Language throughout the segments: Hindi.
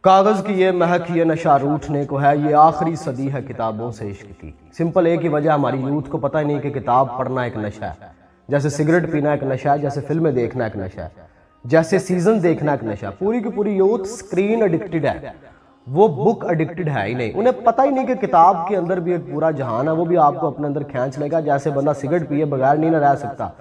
कागज़ की ये महक ये नशा रूठने को है, ये आखिरी सदी है किताबों से इश्क की। सिंपल एक ही वजह, हमारी यूथ को पता ही नहीं कि किताब पढ़ना एक नशा है। जैसे सिगरेट पीना एक नशा है, जैसे फिल्में देखना एक नशा है, जैसे सीजन देखना एक नशा है। पूरी की पूरी यूथ स्क्रीन एडिक्टेड है, वो बुक एडिक्टेड है ही नहीं। उन्हें पता ही नहीं कि किताब के अंदर भी एक पूरा जहान है, वो भी आपको अपने अंदर खींच लेगा। जैसे बंदा सिगरेट पिए बगैर नहीं ना रह सकता,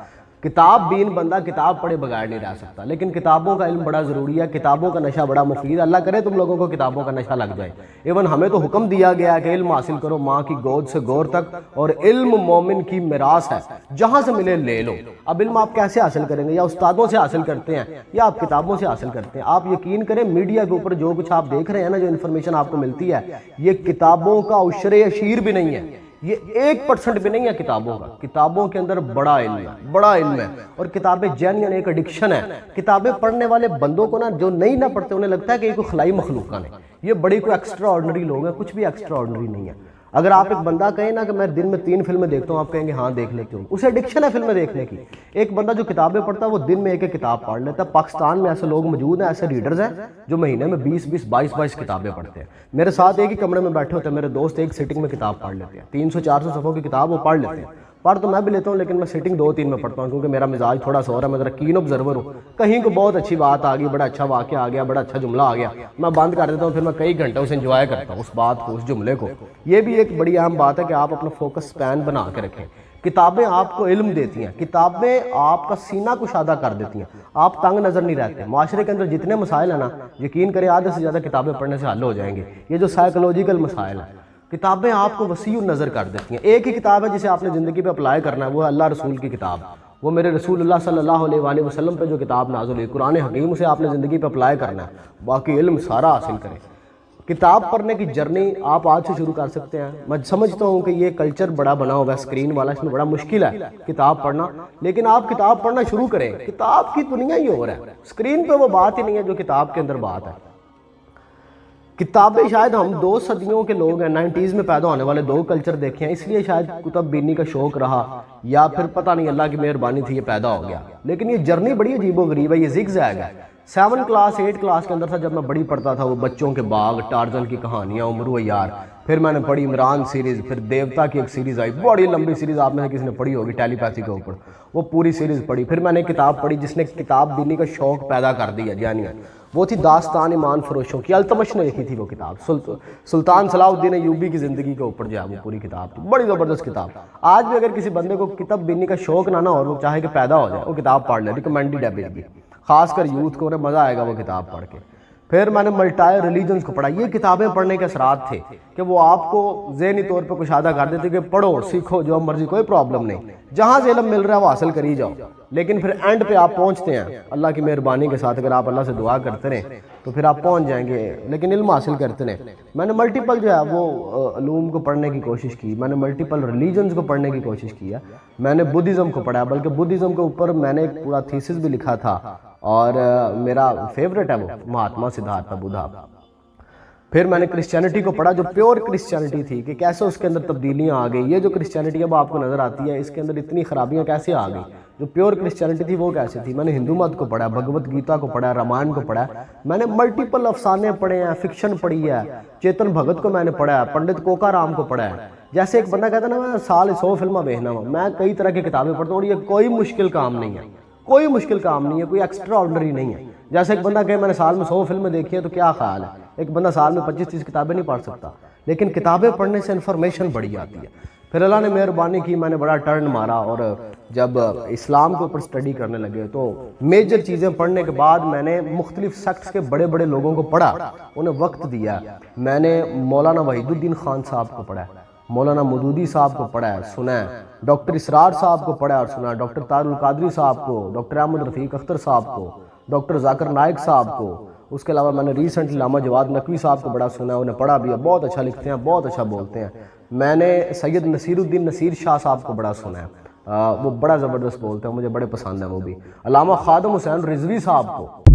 किताब बीन बंदा किताब पढ़े बगैर नहीं रह सकता। लेकिन किताबों का इल्म बड़ा ज़रूरी है, किताबों का नशा बड़ा मुफीद। अल्लाह करे तुम लोगों को किताबों का नशा लग जाए। इवन हमें तो हुक्म दिया गया है कि इल्म हासिल करो माँ की गोद से गौर तक, और इल्म मोमिन की मिरास है, जहाँ से मिले ले लो। अब इल्म आप कैसे हासिल करेंगे? या उस्तादों से हासिल करते हैं या आप किताबों से हासिल करते हैं। आप यकीन करें, मीडिया के ऊपर जो कुछ आप देख रहे हैं ना, जो इन्फॉर्मेशन आपको मिलती है, ये किताबों का उशरे अशीर भी नहीं है, ये 1% भी नहीं है किताबों का। किताबों के अंदर बड़ा इल्म है, बड़ा इल्म है। और किताबें जेन्युइन एक एडिक्शन है। किताबें पढ़ने वाले बंदों को ना, जो नहीं ना पढ़ते, उन्हें लगता है कि ये कोई खलाई मखलूक है, ये बड़ी कोई एक्स्ट्रा ऑर्डिनरी लोग हैं। कुछ भी एक्स्ट्रा ऑर्डिनरी नहीं है। अगर आप एक बंदा कहें ना कि मैं दिन में 3 फिल्में देखता हूँ, आप कहेंगे हाँ देख लेते हो, उसे एडिक्शन है फिल्में देखने की। एक बंदा जो किताबें पढ़ता है वो दिन में एक एक किताब पढ़ लेता है। पाकिस्तान में ऐसे लोग मौजूद हैं, ऐसे रीडर्स हैं जो महीने में 20-20, 22-22 किताबें पढ़ते हैं। मेरे साथ एक ही कमरे में बैठे होते हैं मेरे दोस्त, एक सिटिंग में किताब पढ़ लेते हैं। 300-400 सफ़ों की किताब वो पढ़ लेते हैं। पढ़ तो मैं भी लेता हूँ, लेकिन मैं सिटिंग 2-3 में पढ़ता हूँ, क्योंकि मेरा मिजाज थोड़ा सा और है। मैं जरा कीन ऑब्जर्वर हूँ। कहीं को बहुत अच्छी बात आ गई, बड़ा अच्छा वाक़या आ गया, बड़ा अच्छा जुमला आ गया, मैं बंद कर देता हूँ। फिर मैं कई घंटे उसे एंजॉय करता हूँ, उस बात को, उस जुमले को। ये भी एक बड़ी अहम बात है कि आप अपना फोकस स्पैन बना के रखें। किताबें आपको इल्म देती हैं, किताबें आपका सीना कुशादा कर देती हैं, आप तंग नज़र नहीं रहते। माशरे के अंदर जितने मसाइल हैं ना, यकीन करें आधे से ज़्यादा किताबें पढ़ने से हल हो जाएंगे। ये जो साइकोलॉजिकल मसाइल हैं, किताबें आपको वसीउ नज़र कर देती हैं। एक ही किताब है जिसे आपने ज़िंदगी पे अप्लाई करना है, वो है अल्लाह रसूल की किताब। वो मेरे रसूलुल्लाह सल्लल्लाहु अलैहि वसल्लम पे जो किताब नाज़िल हुई, कुरान हकीम, उसे आपने ज़िंदगी पे अप्लाई करना है। बाकी इल्म सारा हासिल करें। किताब पढ़ने की जर्नी आप आज से शुरू कर सकते हैं। मैं समझता हूँ कि ये कल्चर बड़ा बना हुआ है स्क्रीन वाला, इसमें बड़ा मुश्किल है किताब पढ़ना, लेकिन आप किताब पढ़ना शुरू करें। किताब की दुनिया ही और है, स्क्रीन पे वो बात ही नहीं है जो किताब के अंदर बात है। किताबें शायद हम 2 सदियों के लोग हैं, 90s में पैदा होने वाले 2 कल्चर देखे हैं, इसलिए शायद कुतुब बीनी का शौक रहा, या फिर पता नहीं अल्लाह की मेहरबानी थी ये पैदा हो गया। लेकिन ये जर्नी बड़ी अजीबो गरीब है, ये ज़िग-ज़ैग है। 7 क्लास 8 क्लास के अंदर था जब मैं बड़ी पढ़ता था, वो बच्चों के बाग, टार्जन की कहानियाँ, उमरू यार। फिर मैंने पढ़ी इमरान सीरीज़, फिर देवता की एक सीरीज़ आई, बड़ी लंबी सीरीज़, आप में से किसी ने पढ़ी होगी, टेलीपैथी के ऊपर, वो पूरी सीरीज़ पढ़ी। फिर मैंने किताब पढ़ी जिसने किताब बीनी का शौक पैदा कर दिया, जानिए, वो थी दास्तान ईमान फरोशों की। अल्तमश ने लिखी थी वो किताब, सुल्तान सलाहुद्दीन अय्यूबी की ज़िंदगी के ऊपर जो है वो पूरी किताब थी, बड़ी ज़बरदस्त किताब। आज भी अगर किसी बंदे को किताब बीनी का शौक ना और वो चाहे कि पैदा हो जाए, वो किताब पढ़ ले, रिकमेंडेड है बेबी, खासकर यूथ को, उन्हें मज़ा आएगा वो किताब पढ़ के। फिर मैंने मल्टायर रिलीजन्स को पढ़ा। ये किताबें पढ़ने के असरात थे कि वो आपको ज़हनी तौर पर कुशादा कर देते कि पढ़ो, सीखो, जो मर्जी, कोई प्रॉब्लम नहीं, जहाँ से इल्म मिल रहा है वो हासिल कर ही जाओ। लेकिन फिर एंड पे आप पहुँचते हैं अल्लाह की मेहरबानी के साथ, अगर आप अल्लाह से दुआ करते रहें तो फिर आप पहुँच जाएंगे, लेकिन इल्म हासिल करते रहें। मैंने मल्टीपल जो है वो उलूम को पढ़ने की कोशिश की, मैंने मल्टीपल रिलीजन्स को पढ़ने की कोशिश की है। मैंने बुद्धिज़्म को पढ़ा, बल्कि बुद्धिज़्म के ऊपर मैंने एक पूरा थीसिस भी लिखा था, और मेरा फेवरेट है वो महात्मा सिद्धार्थ बुद्धा। फिर मैंने क्रिश्चियनिटी को पढ़ा, जो प्योर क्रिश्चियनिटी थी, कि कैसे उसके अंदर तब्दीलियाँ आ गई। ये जो क्रिश्चियनिटी अब आपको नज़र आती है, इसके अंदर इतनी खराबियाँ कैसे आ गई। जो प्योर क्रिश्चियनिटी थी वो कैसे थी। मैंने हिंदू मत को पढ़ा, भगवत गीता को पढ़ा, रामायण को पढ़ा, मैंने मल्टीपल अफसाने पढ़े हैं, फिक्शन पढ़ी है, चेतन भगत को मैंने पढ़ा है, पंडित कोकाराम को पढ़ा है। जैसे एक बंदा कहता है ना, मैं साल 100 फिल्में देखना हूँ, मैं कई तरह की किताबें पढ़ता हूँ, और ये कोई मुश्किल काम नहीं है, कोई मुश्किल काम नहीं है, कोई एक्स्ट्रा ऑर्डिनरी नहीं है। जैसे एक बंदा कहे मैंने साल में 100 फिल्में देखी है, तो क्या ख्याल है, एक बंदा साल में 25-30 किताबें नहीं पढ़ सकता। लेकिन किताबें पढ़ने से इन्फॉर्मेशन बढ़ी जाती है। फिर अल्लाह ने मेहरबानी की, मैंने बड़ा टर्न मारा, और जब इस्लाम के ऊपर स्टडी करने लगे तो मेजर चीज़ें पढ़ने के बाद मैंने मुख्तलिफ सेक्ट्स के बड़े बड़े लोगों को पढ़ा, उन्हें वक्त दिया। मैंने मौलाना वहीदुद्दीन खान साहब को पढ़ा, मौलाना मौदूदी साहब को पढ़ा है, सुना है, डॉक्टर इसरार साहब को पढ़ा और सुना, डॉक्टर तारुल कादरी साहब को, डॉक्टर अहमद रफ़ीक अख्तर साहब को, डॉक्टर जाकिर नाइक साहब को। उसके अलावा मैंने रिसेंटली लामा जवाद नकवी साहब को बड़ा सुना, उन्हें पढ़ा भी है, बहुत अच्छा लिखते हैं, बहुत अच्छा बोलते हैं। मैंने सैयद नसीरुद्दीन नसीर शाह साहब को बड़ा सुना है, वो बड़ा ज़बरदस्त बोलते हैं, मुझे बड़े पसंद है वो भी। अल्लामा खादम हुसैन रिजवी साहब को